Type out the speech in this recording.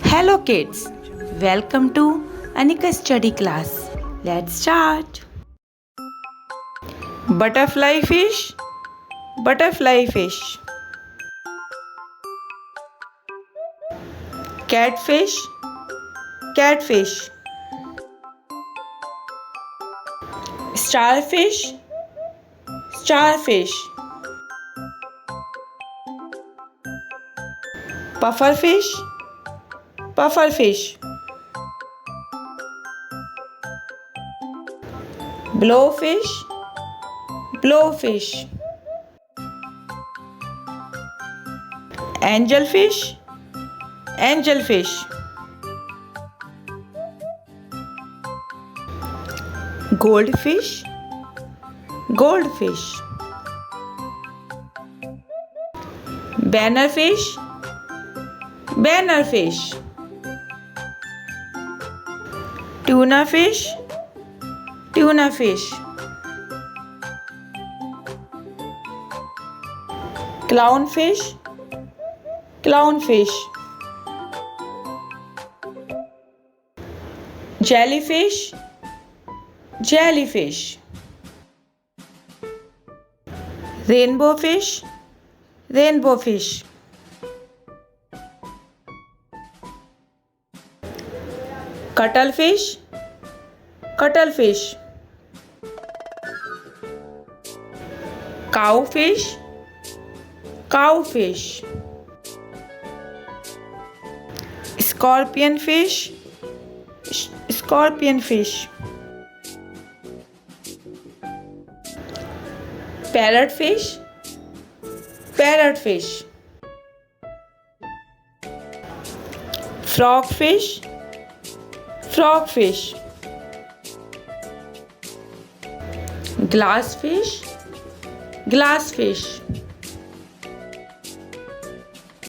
Hello kids, welcome to Anika study class. Let's start. Butterfly fish, butterfly fish. Catfish, catfish. Starfish, starfish. Pufferfish, pufferfish. Blowfish, blowfish. Angelfish, angelfish. Goldfish, goldfish. Bannerfish, bannerfish. Tuna fish, tuna fish. Clownfish, clownfish. Jellyfish, jellyfish. Rainbow fish, rainbow fish. Cuttlefish, cuttlefish. Cowfish, cowfish. Scorpionfish, scorpionfish. Parrotfish, parrotfish. Frogfish, frogfish. Glassfish, glassfish.